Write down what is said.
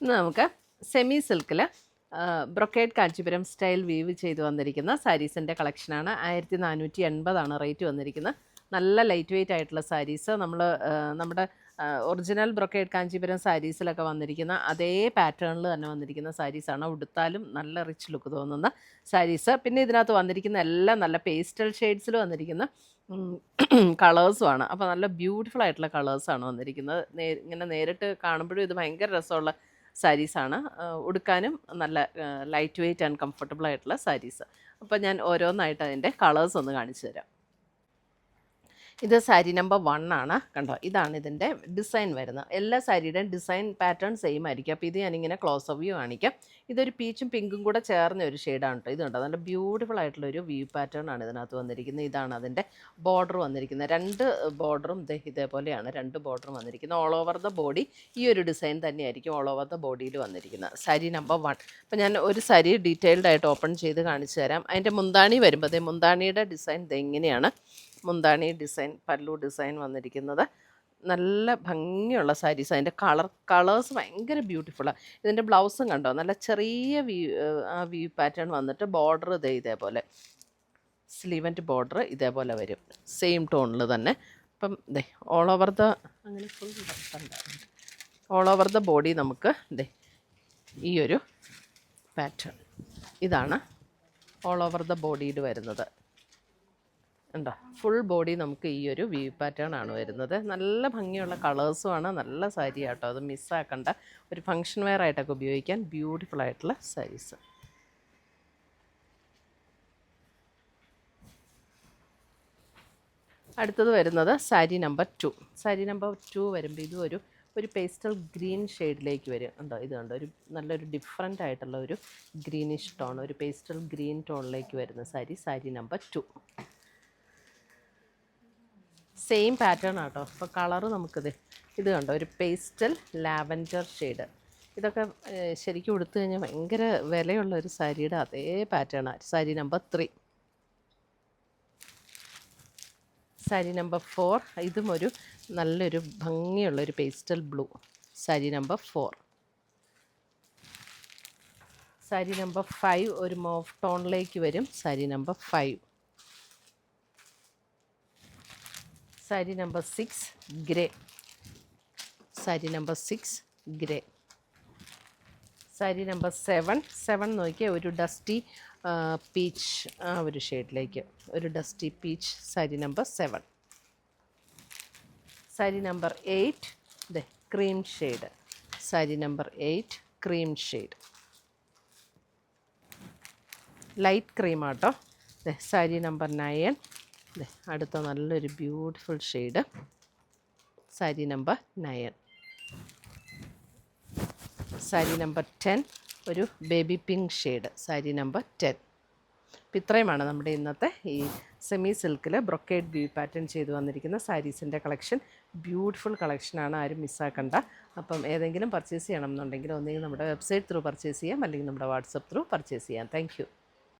ഇന്ന് നമുക്ക് സെമി സിൽക്കിൽ ബ്രൊക്കേഡ് കാഞ്ചീപുരം സ്റ്റൈൽ വീവ് ചെയ്ത് വന്നിരിക്കുന്ന സാരീസിൻ്റെ കളക്ഷനാണ്. 1480 റേറ്റ് വന്നിരിക്കുന്നത്. നല്ല ലൈറ്റ് വെയ്റ്റ് ആയിട്ടുള്ള സാരീസ്. നമ്മുടെ ഒറിജിനൽ ബ്രൊക്കേഡ് കാഞ്ചീപുരം സാരീസിലൊക്കെ വന്നിരിക്കുന്ന അതേ പാറ്റേണിൽ തന്നെ വന്നിരിക്കുന്ന സാരീസാണ്. ഉടുത്താലും നല്ല റിച്ച് ലുക്ക് തോന്നുന്ന സാരീസ്. പിന്നെ ഇതിനകത്ത് വന്നിരിക്കുന്ന എല്ലാം നല്ല പേസ്റ്റൽ ഷെയ്ഡ്സിൽ വന്നിരിക്കുന്ന കളേഴ്സുമാണ്. അപ്പോൾ നല്ല ബ്യൂട്ടിഫുൾ ആയിട്ടുള്ള കളേഴ്സാണ് വന്നിരിക്കുന്നത്. ഇങ്ങനെ നേരിട്ട് കാണുമ്പോഴും ഇത് ഭയങ്കര രസമുള്ള സാരീസാണ്. ഉടുക്കാനും നല്ല ലൈറ്റ് വെയ്റ്റ് ആൻഡ് കംഫർട്ടബിൾ ആയിട്ടുള്ള സാരീസ്. അപ്പോൾ ഞാൻ ഓരോന്നായിട്ട് അതിൻ്റെ കളേഴ്സ് ഒന്ന് കാണിച്ചു തരാം. ഇത് സാരി നമ്പർ 1 ആണ്. കണ്ടോ, ഇതാണ് ഇതിൻ്റെ ഡിസൈൻ വരുന്നത്. എല്ലാ സാരിയുടെയും ഡിസൈൻ പാറ്റേൺ സെയിം ആയിരിക്കും. അപ്പോൾ ഇത് ഞാനിങ്ങനെ ക്ലോസ് ഓഫ് വ്യൂ കാണിക്കാം. ഇതൊരു പീച്ചും പിങ്കും കൂടെ ചേർന്ന ഒരു ഷെയ്ഡാണ് കേട്ടോ. ഇതുണ്ട്, നല്ല ബ്യൂട്ടിഫുൾ ആയിട്ടുള്ളൊരു വ്യൂ പാറ്റേൺ ആണ് ഇതിനകത്ത് വന്നിരിക്കുന്നത്. ഇതാണ് അതിൻ്റെ ബോർഡർ വന്നിരിക്കുന്നത്. 2 ബോർഡറും ഇതേപോലെയാണ് 2 ബോർഡറും വന്നിരിക്കുന്നത്. ഓൾ ഓവർ ദ ബോഡി ഈ ഒരു ഡിസൈൻ തന്നെയായിരിക്കും ഓൾ ഓവർ ദ ബോഡിയിൽ വന്നിരിക്കുന്നത്. സാരി നമ്പർ 1. അപ്പോൾ ഞാൻ ഒരു സാരി ഡീറ്റെയിൽഡ് ആയിട്ട് ഓപ്പൺ ചെയ്ത് കാണിച്ചു തരാം. അതിൻ്റെ മുന്താണി വരുമ്പോൾ മുന്താണിയുടെ ഡിസൈൻ ഇങ്ങനെയാണ്. മുന്താണി ഡിസൈൻ, പല്ലു ഡിസൈൻ വന്നിരിക്കുന്നത്. നല്ല ഭംഗിയുള്ള സാരീസ്. അതിൻ്റെ കളേഴ്സ് ഭയങ്കര ബ്യൂട്ടിഫുള്ളാണ്. ഇതിൻ്റെ ബ്ലൗസും കണ്ടോ, നല്ല ചെറിയ വ്യൂ പാറ്റേൺ വന്നിട്ട് ബോർഡർ ഇതേപോലെ സ്ലീവൻ്റ് ബോർഡർ ഇതേപോലെ വരും, സെയിം ടോണിൽ തന്നെ. അപ്പം ഓൾ ഓവർ ദ അങ്ങനെ full all over the body നമുക്ക് ഈ ഒരു പാറ്റേൺ ഇതാണ് ഓൾ ഓവർ ദ ബോഡിയിൽ വരുന്നത്. ഉണ്ടോ, ഫുൾ ബോഡി നമുക്ക് ഈ ഒരു വ്യൂ പാറ്റേൺ ആണ് വരുന്നത്. നല്ല ഭംഗിയുള്ള കളേഴ്സുമാണ്. നല്ല സാരി ആട്ടോ, അത് മിസ്സാക്കണ്ട. ഒരു ഫങ്ഷൻ വെയർ ആയിട്ടൊക്കെ ഉപയോഗിക്കാൻ ബ്യൂട്ടിഫുൾ ആയിട്ടുള്ള സാരീസ്. അടുത്തത് വരുന്നത് സാരി നമ്പർ 2. സാരി നമ്പർ 2 വരുമ്പോൾ ഇതും ഒരു പേസ്റ്റൽ ഗ്രീൻ ഷെയ്ഡിലേക്ക് വരും. ഉണ്ടോ, ഇത് കണ്ടോ, നല്ലൊരു ഡിഫറെൻ്റ് ആയിട്ടുള്ള ഒരു ഗ്രീനിഷ് ടോൺ, ഒരു പേസ്റ്റൽ ഗ്രീൻ ടോണിലേക്ക് വരുന്ന സാരി നമ്പർ 2. സെയിം പാറ്റേൺ ആട്ടോ. അപ്പോൾ കളറ് ഇത് കണ്ടോ, ഒരു പേസ്റ്റൽ ലാവൻഡർ ഷെയ്ഡ്. ഇതൊക്കെ ശരിക്കും ഉടുത്തു കഴിഞ്ഞാൽ ഭയങ്കര വിലയുള്ള ഒരു സാരിയുടെ അതേ പാറ്റേണാണ്. സാരി നമ്പർ 3. സാരി നമ്പർ 4. ഇതും നല്ലൊരു ഭംഗിയുള്ളൊരു pastel blue. Sari number 4. Sari number 5 ഒരു മോഫ് ടോണിലേക്ക് വരും. Sari number 5. Sari number 6 grey. Sari number 6 grey. Sari number 7 നോക്കിയാൽ ഒരു ഡസ്റ്റി പീച്ച്, ആ ഒരു ഷെയ്ഡിലേക്ക് ഒരു dusty peach. Sari number 7. Sari number 8 cream shade. Sari number 8 cream shade, light cream ആട്ടോ. സാരി നമ്പർ 9. അടുത്ത നല്ലൊരു beautiful shade. Sari number 9. Sari number 10 ഒരു baby pink shade. Sari number 10. അപ്പോൾ ഇത്രയുമാണ് നമ്മുടെ ഇന്നത്തെ ഈ സെമി സിൽക്കിൽ ബ്രൊക്കേഡ് വ്യൂ പാറ്റേൺ ചെയ്ത് വന്നിരിക്കുന്ന സാരീസിൻ്റെ കളക്ഷൻ. ബ്യൂട്ടിഫുൾ കളക്ഷനാണ്, ആരും മിസ്സാക്കണ്ട. അപ്പം ഏതെങ്കിലും പർച്ചേസ് ചെയ്യണം എന്നുണ്ടെങ്കിൽ ഒന്നെങ്കിൽ നമ്മുടെ വെബ്സൈറ്റ് ത്രൂ പർച്ചേസ് ചെയ്യാം, അല്ലെങ്കിൽ നമ്മുടെ വാട്സപ്പ് ത്രൂ പർച്ചേസ് ചെയ്യാം. താങ്ക്